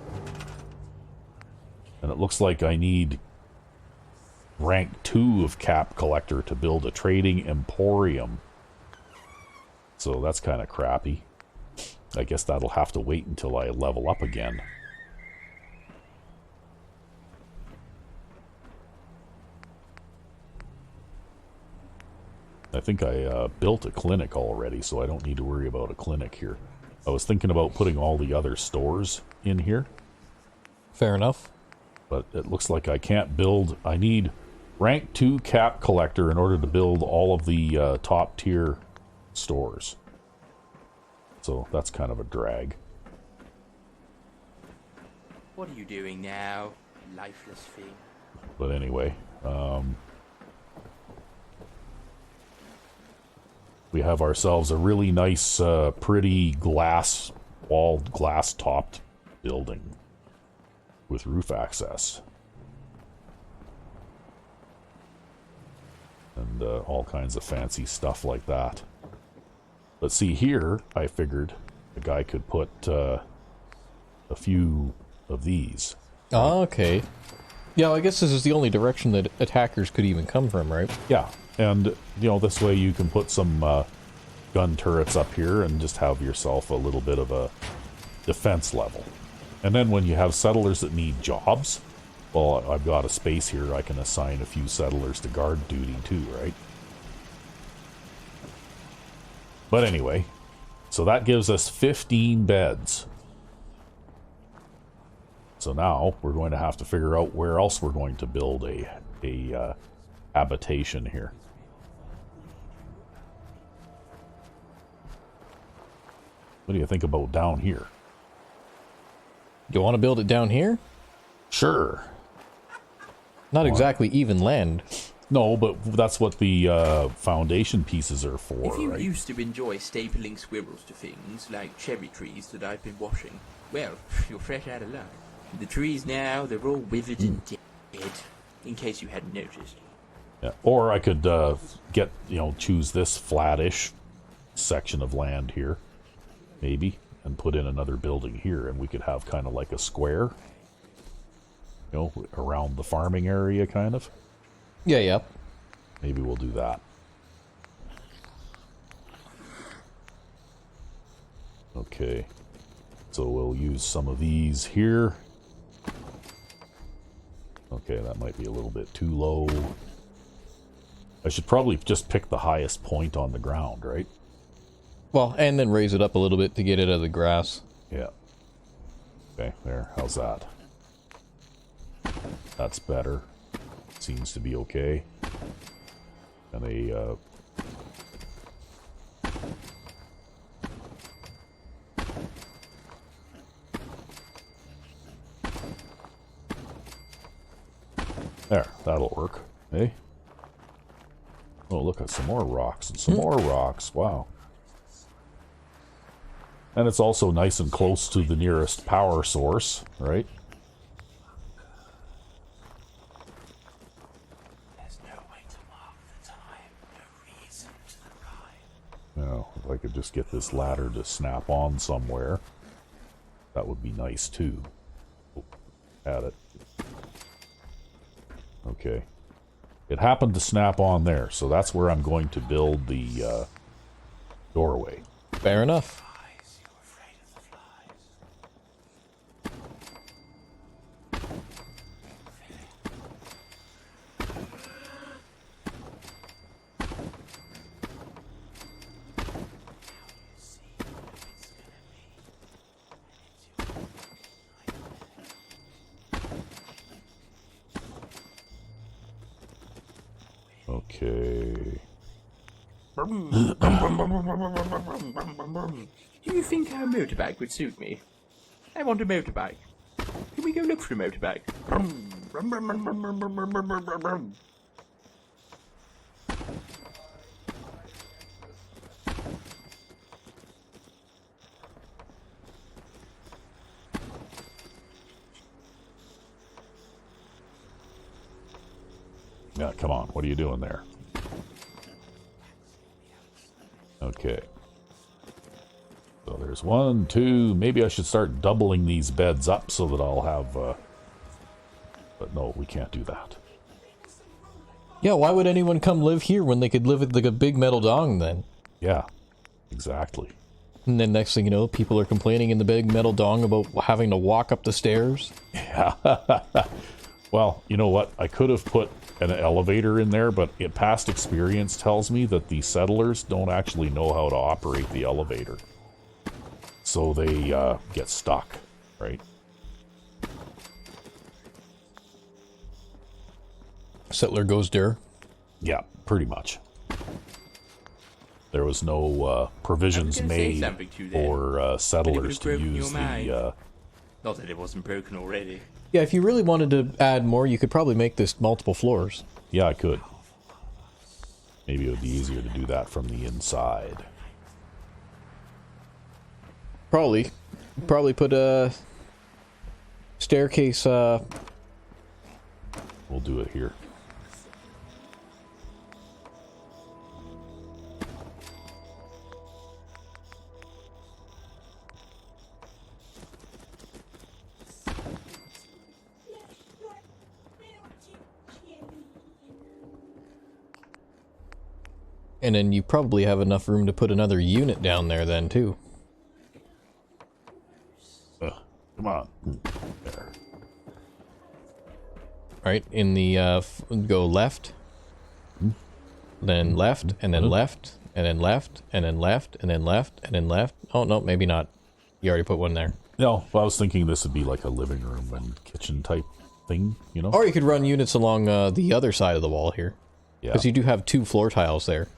Speaker 2: And it looks like I need rank 2 of cap collector to build a trading emporium. So that's kind of crappy. I guess that'll have to wait until I level up again. I think I built a clinic already, so I don't need to worry about a clinic here. I was thinking about putting all the other stores in here.
Speaker 1: Fair enough.
Speaker 2: But it looks like I can't build... I need rank 2 cap collector in order to build all of the top tier stores. So that's kind of a drag.
Speaker 5: What are you doing now, lifeless thing?
Speaker 2: But anyway, we have ourselves a really nice, pretty walled, glass-topped building with roof access. And all kinds of fancy stuff like that. But see here, I figured the guy could put a few of these.
Speaker 1: Oh, okay. Yeah, well, I guess this is the only direction that attackers could even come from, right?
Speaker 2: Yeah, and, you know, this way you can put some gun turrets up here and just have yourself a little bit of a defense level. And then when you have settlers that need jobs, well, I've got a space here, I can assign a few settlers to guard duty too, right? But anyway, so that gives us 15 beds. So now we're going to have to figure out where else we're going to build a habitation here. What do you think about down here?
Speaker 1: You want to build it down here?
Speaker 2: Sure.
Speaker 1: Not exactly even land.
Speaker 2: No, but that's what the foundation pieces are for,
Speaker 5: If you
Speaker 2: right?
Speaker 5: used to enjoy stapling squirrels to things like cherry trees that I've been washing, well, you're fresh out of luck. The trees now, they're all withered and dead, in case you hadn't noticed.
Speaker 2: Yeah. Or I could get, you know, choose this flattish section of land here, maybe, and put in another building here, and we could have kind of like a square, you know, around the farming area, kind of.
Speaker 1: Yeah, yeah.
Speaker 2: Maybe we'll do that. Okay. So we'll use some of these here. Okay, that might be a little bit too low. I should probably just pick the highest point on the ground, right?
Speaker 1: Well, and then raise it up a little bit to get it out of the grass.
Speaker 2: Yeah. Okay, there. How's that? That's better. Seems to be okay. And a there, that'll work. Hey. Oh, look at some more rocks and some more rocks. Wow. And it's also nice and close to the nearest power source, right?
Speaker 4: There's no way to mark the time, no reason to the rhyme.
Speaker 2: Now, if I could just get this ladder to snap on somewhere, that would be nice too. Oh, had it. Okay. It happened to snap on there, so that's where I'm going to build the doorway.
Speaker 1: Fair enough.
Speaker 4: Flies, you're afraid of the flies.
Speaker 2: Okay.
Speaker 5: Do you think our motorbike would suit me? I want a motorbike. Can we go look for a motorbike?
Speaker 2: Yeah, come on. What are you doing there? Okay. So there's 1, 2. Maybe I should start doubling these beds up so that I'll have... But no, we can't do that.
Speaker 1: Yeah, why would anyone come live here when they could live at like a big metal dong then?
Speaker 2: Yeah, exactly.
Speaker 1: And then next thing you know, people are complaining in the big metal dong about having to walk up the stairs.
Speaker 2: Yeah. Well, you know what? I could have put an elevator in there, but past experience tells me that the settlers don't actually know how to operate the elevator. So they get stuck, right?
Speaker 1: Settler goes der.
Speaker 2: Yeah, pretty much. There was no provisions made for settlers to use the...
Speaker 5: Not that it wasn't broken already.
Speaker 1: Yeah, if you really wanted to add more, you could probably make this multiple floors.
Speaker 2: Yeah, I could. Maybe it would be easier to do that from the inside.
Speaker 1: Probably put a staircase,
Speaker 2: We'll do it here.
Speaker 1: and then you probably have enough room to put another unit down there then, too.
Speaker 2: Come on. There.
Speaker 1: Right, in the, go left, then left, and then left, and then left, and then left, and then left, and then left. Oh, no, maybe not. You already put one there.
Speaker 2: No, well, I was thinking this would be like a living room and kitchen type thing, you know?
Speaker 1: Or you could run units along the other side of the wall here.
Speaker 2: Yeah.
Speaker 1: Because you do have 2 floor tiles there.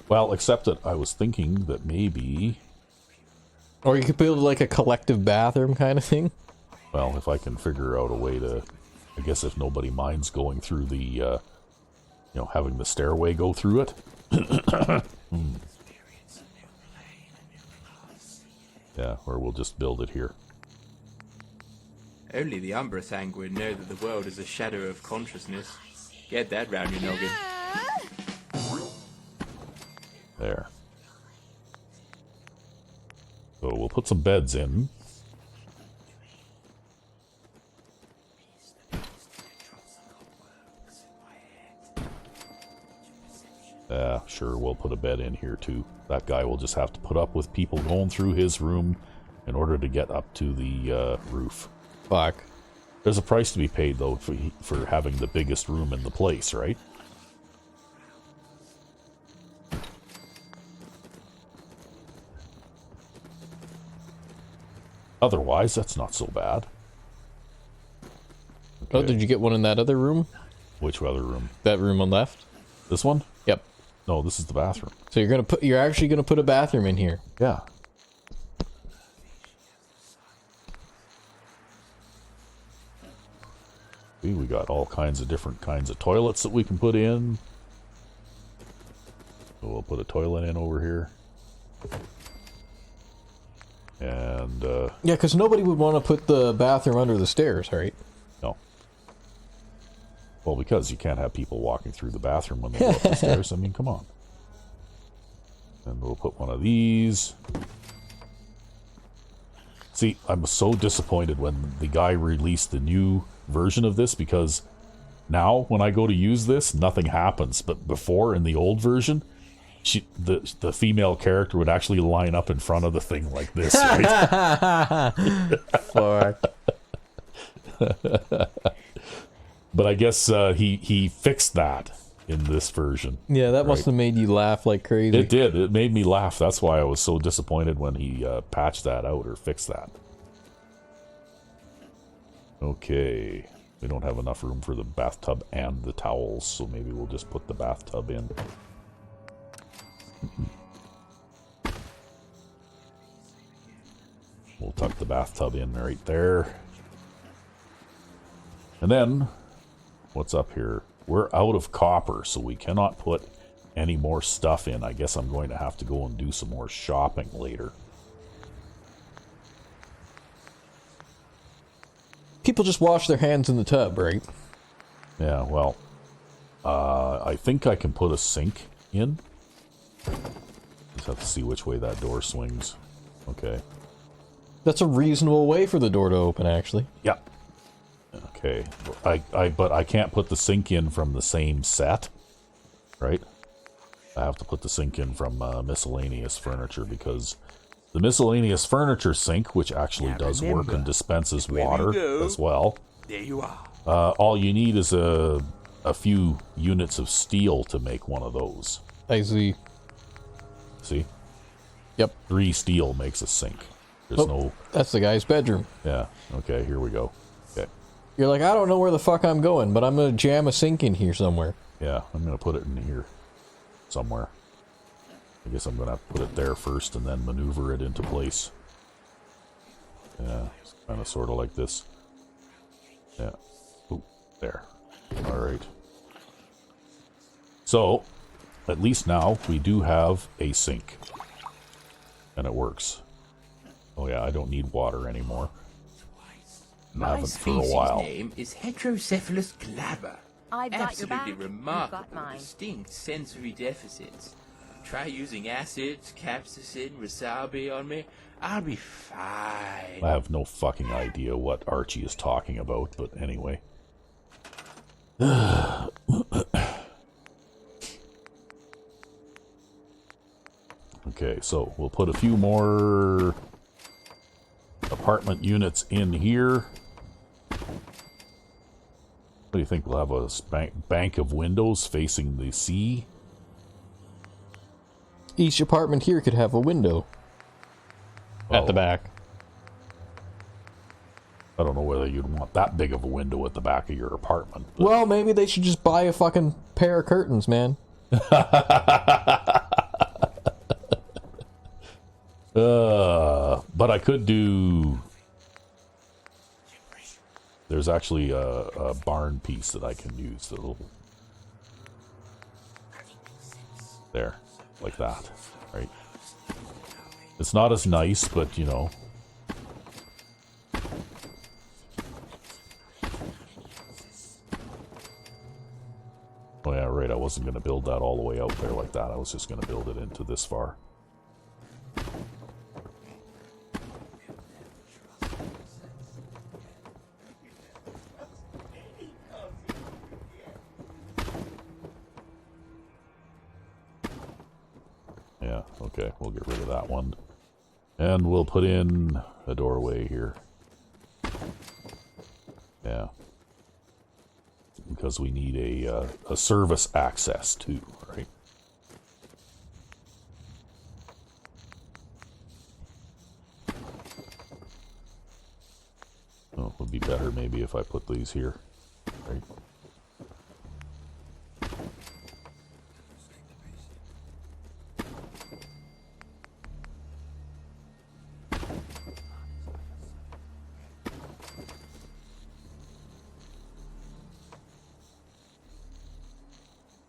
Speaker 2: Well, except that I was thinking that maybe...
Speaker 1: Or you could build like a collective bathroom kind of thing.
Speaker 2: Well, if I can figure out a way to... I guess if nobody minds going through the, you know, having the stairway go through it. Yeah, or we'll just build it here.
Speaker 5: Only the Umbrathang would know that the world is a shadow of consciousness. Get that round your noggin.
Speaker 2: There. So we'll put some beds in. Sure, we'll put a bed in here too. That guy will just have to put up with people going through his room in order to get up to the roof.
Speaker 1: Fuck.
Speaker 2: There's a price to be paid, though, for having the biggest room in the place, right? Otherwise, that's not so bad.
Speaker 1: Okay. Oh, did you get one in that other room?
Speaker 2: Which other room?
Speaker 1: That room on left?
Speaker 2: This one?
Speaker 1: Yep.
Speaker 2: No, this is the bathroom.
Speaker 1: So you're actually gonna put a bathroom in here.
Speaker 2: Yeah. See, we got all kinds of different kinds of toilets that we can put in. So we'll put a toilet in over here. And,
Speaker 1: Yeah, because nobody would want to put the bathroom under the stairs, right?
Speaker 2: no. Well, because you can't have people walking through the bathroom when they go up the stairs. I mean, come on. And we'll put one of these. See, I was so disappointed when the guy released the new version of this, because now when I go to use this, nothing happens. But before, in the old version, the female character would actually line up in front of the thing like this, right?
Speaker 1: Fuck.
Speaker 2: But I guess he fixed that in this version.
Speaker 1: Yeah, that must have made you laugh like crazy.
Speaker 2: It did. It made me laugh. That's why I was so disappointed when he patched that out or fixed that. Okay. We don't have enough room for the bathtub and the towels, so maybe we'll just put the bathtub in. We'll tuck the bathtub in right there. And then, what's up here? We're out of copper, so we cannot put any more stuff in. I guess I'm going to have to go and do some more shopping later.
Speaker 1: People just wash their hands in the tub, right?
Speaker 2: Yeah, well, I think I can put a sink in. Just have to see which way that door swings. Okay.
Speaker 1: That's a reasonable way for the door to open, actually.
Speaker 2: Yeah. Okay. But I can't put the sink in from the same set, right? I have to put the sink in from miscellaneous furniture because the miscellaneous furniture sink, which actually does work and dispenses water as well.
Speaker 5: There you are.
Speaker 2: All you need is a few units of steel to make one of those.
Speaker 1: I see.
Speaker 2: See?
Speaker 1: Yep.
Speaker 2: 3 steel makes a sink. There's no...
Speaker 1: That's the guy's bedroom.
Speaker 2: Yeah. Okay, here we go. Okay.
Speaker 1: You're like, I don't know where the fuck I'm going, but I'm going to jam a sink in here somewhere.
Speaker 2: Yeah, I'm going to put it in here somewhere. I guess I'm going to have to put it there first and then maneuver it into place. Yeah, it's kind of sort of like this. Yeah. Ooh, there. Alright. So, at least now we do have a sink. And it works. Oh yeah, I don't need water anymore.
Speaker 5: My
Speaker 2: Haven't for a
Speaker 5: species
Speaker 2: while.
Speaker 5: name is Heterocephalus glaber.
Speaker 3: I've got your back.
Speaker 5: Absolutely
Speaker 3: You've got
Speaker 5: remarkable,
Speaker 3: mine.
Speaker 5: distinct sensory deficits. Try using acids, capsaicin, wasabi on me. I'll be fine.
Speaker 2: I have no fucking idea what Archie is talking about, but anyway. Okay, so we'll put a few more apartment units in here. What do you think? We'll have a bank of windows facing the sea?
Speaker 1: Each apartment here could have a window. At the back.
Speaker 2: I don't know whether you'd want that big of a window at the back of your apartment. But...
Speaker 1: Well, maybe they should just buy a fucking pair of curtains, man.
Speaker 2: But I could do... There's actually a barn piece that I can use. That'll... There. Like that. Right? It's not as nice, but, you know... Oh yeah, right, I wasn't going to build that all the way out there like that. I was just going to build it into this far. Yeah, okay, we'll get rid of that one. And we'll put in a doorway here. Yeah. Because we need a service access too, right? Oh, it would be better maybe if I put these here, right?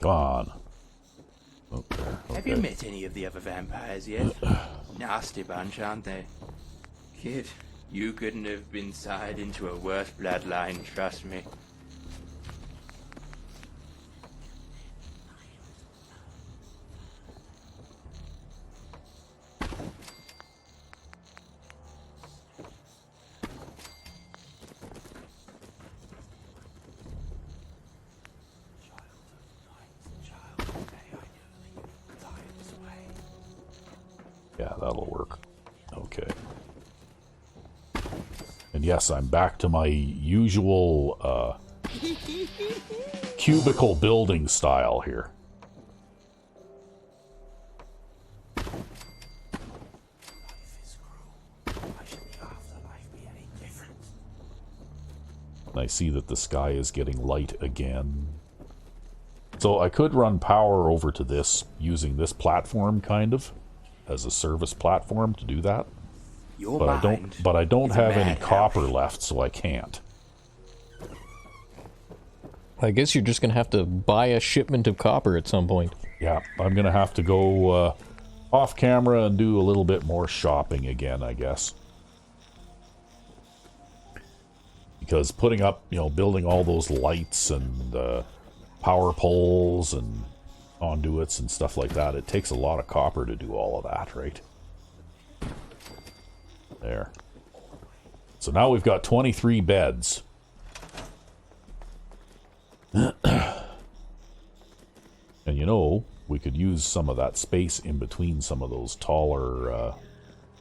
Speaker 2: Gone. Oh, there. Okay.
Speaker 5: Have you met any of the other vampires yet? Nasty bunch, aren't they? Kid, you couldn't have been sired into a worse bloodline, trust me.
Speaker 2: Yeah, that'll work. Okay. And yes, I'm back to my usual cubicle building style here. And I see that the sky is getting light again. So I could run power over to this using this platform, kind of, as a service platform to do that.
Speaker 5: Your
Speaker 2: But I don't
Speaker 5: is a
Speaker 2: have any
Speaker 5: madhouse.
Speaker 2: copper left, so I can't.
Speaker 1: I guess you're just gonna have to buy a shipment of copper at some point.
Speaker 2: Yeah, I'm gonna have to go off camera and do a little bit more shopping again, I guess. Because putting up, you know, building all those lights and power poles and conduits and stuff like that. It takes a lot of copper to do all of that, right? There. So now we've got 23 beds. And you know, we could use some of that space in between some of those taller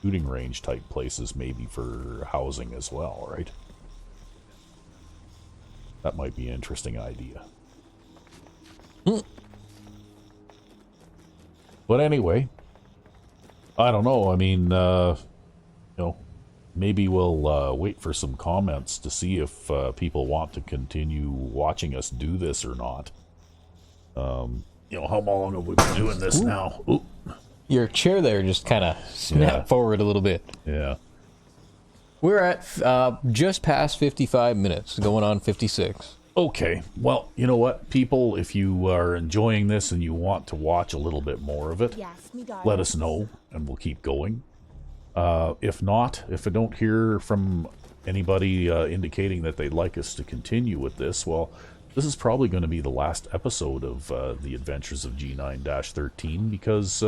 Speaker 2: shooting range type places maybe for housing as well, right? That might be an interesting idea. But anyway, I don't know. I mean, you know, maybe we'll wait for some comments to see if people want to continue watching us do this or not. You know, how long have we been doing this now? Ooh.
Speaker 1: Your chair there just kind of snapped forward a little bit.
Speaker 2: Yeah.
Speaker 1: We're at just past 55 minutes, going on 56.
Speaker 2: Okay. Well, you know what, people? If you are enjoying this and you want to watch a little bit more of it,
Speaker 3: Yes, me darling.
Speaker 2: let us know, and we'll keep going. If not, if I don't hear from anybody indicating that they'd like us to continue with this, well, this is probably going to be the last episode of The Adventures of G9-13, because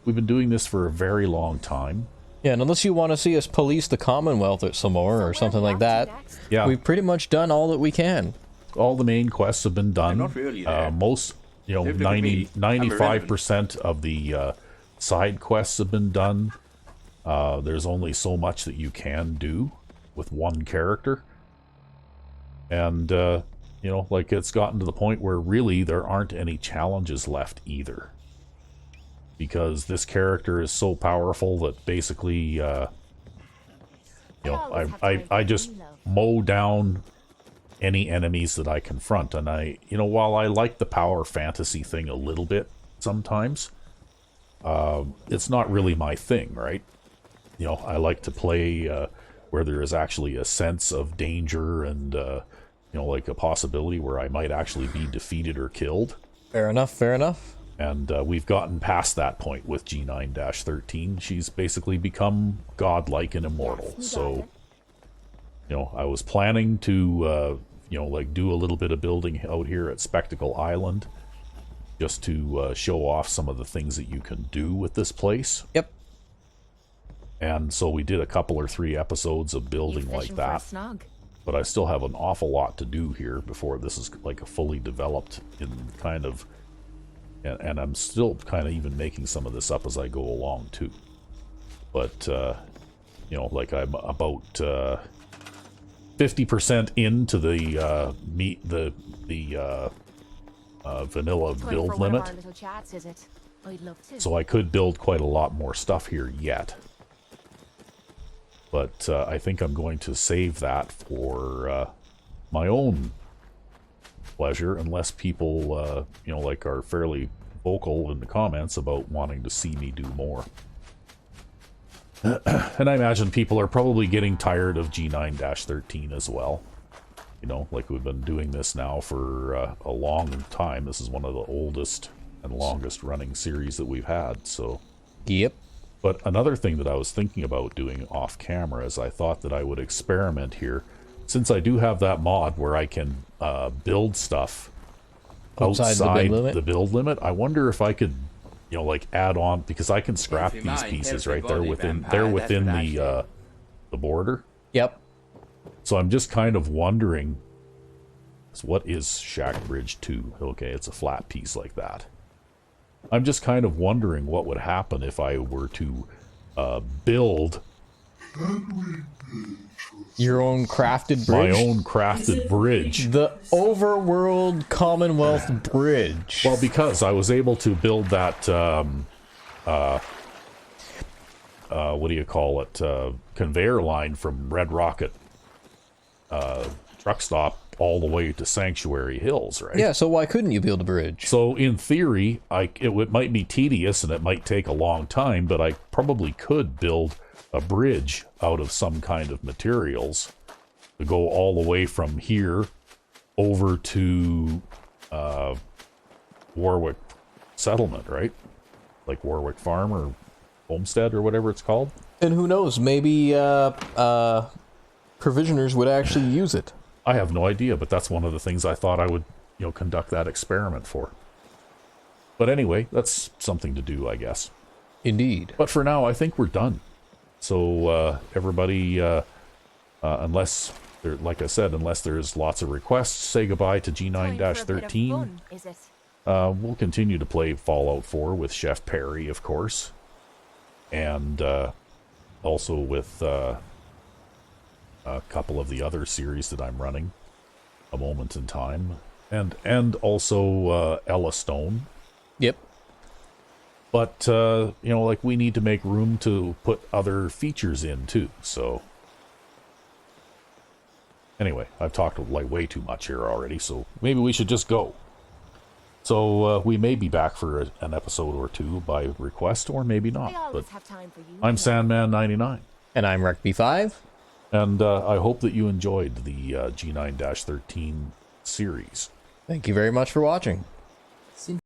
Speaker 2: we've been doing this for a very long time.
Speaker 1: Yeah, and unless you want to see us police the Commonwealth or some more or something like that,
Speaker 2: Yeah,
Speaker 1: we've pretty much done all that we can.
Speaker 2: all the main quests have been done.
Speaker 5: I'm not really there.
Speaker 2: Most, you know,
Speaker 5: Look at me.
Speaker 2: 95% of the side quests have been done. There's only so much that you can do with one character. And, you know, like, it's gotten to the point where really there aren't any challenges left either. Because this character is so powerful that basically, you know, I just mow down any enemies that I confront. And you know, while I like the power fantasy thing a little bit sometimes, it's not really my thing, right? You know, I like to play where there is actually a sense of danger and, you know, like a possibility where I might actually be defeated or killed.
Speaker 1: Fair enough, fair enough.
Speaker 2: And we've gotten past that point with G9-13. She's basically become godlike and immortal.
Speaker 3: Yes,
Speaker 2: So, you know, I was planning to, you know, like do a little bit of building out here at Spectacle Island, just to show off some of the things that you can do with this place.
Speaker 1: Yep.
Speaker 2: And so we did a couple or 3 episodes of building like that. But I still have an awful lot to do here before this is like a fully developed in kind of... And I'm still kind of even making some of this up as I go along, too. But, you know, like I'm about 50% into the vanilla build limit.
Speaker 3: Chats, is it? I'd love to.
Speaker 2: So I could build quite a lot more stuff here yet. But I think I'm going to save that for my own pleasure, unless people, you know, like, are fairly vocal in the comments about wanting to see me do more. And I imagine people are probably getting tired of G9-13 as well. You know, like, we've been doing this now for a long time. This is one of the oldest and longest running series that we've had, so...
Speaker 1: Yep.
Speaker 2: But another thing that I was thinking about doing off camera is I thought that I would experiment here. Since I do have that mod where I can build stuff outside the build limit, I wonder if I could, you know, like, add on, because I can scrap these pieces, right? They're within the border.
Speaker 1: Yep.
Speaker 2: So I'm just kind of wondering, so what is Shack Bridge 2? Okay, it's a flat piece like that. I'm just kind of wondering what would happen if I were to build
Speaker 1: your own crafted bridge.
Speaker 2: My own crafted bridge.
Speaker 1: The Overworld Commonwealth Bridge.
Speaker 2: Well, because I was able to build that, what do you call it, conveyor line from Red Rocket truck stop all the way to Sanctuary Hills, right?
Speaker 1: Yeah, so why couldn't you build a bridge?
Speaker 2: So, in theory, it might be tedious and it might take a long time, but I probably could build a bridge out of some kind of materials to go all the way from here over to Warwick Settlement, right? Like Warwick Farm or Homestead or whatever it's called.
Speaker 1: And who knows, maybe provisioners would actually use it.
Speaker 2: I have no idea, but that's one of the things I thought I would, you know, conduct that experiment for. But anyway, that's something to do, I guess.
Speaker 1: Indeed.
Speaker 2: But for now, I think we're done. So everybody, unless there, like I said, unless there's lots of requests, say goodbye to G9-13.
Speaker 3: Is it?
Speaker 2: We'll continue to play Fallout 4 with Chef Perry, of course, and also with a couple of the other series that I'm running, A Moment in Time, and also Ella Stone.
Speaker 1: Yep.
Speaker 2: But, you know, like, we need to make room to put other features in, too, so... Anyway, I've talked, like, way too much here already, so maybe we should just go. So, we may be back for an episode or two by request, or maybe not.
Speaker 3: I always
Speaker 2: But
Speaker 3: have time for you.
Speaker 2: I'm Sandman99,
Speaker 1: And I'm Rec-B5.
Speaker 2: and I hope that you enjoyed the G9-13 series.
Speaker 1: Thank you very much for watching.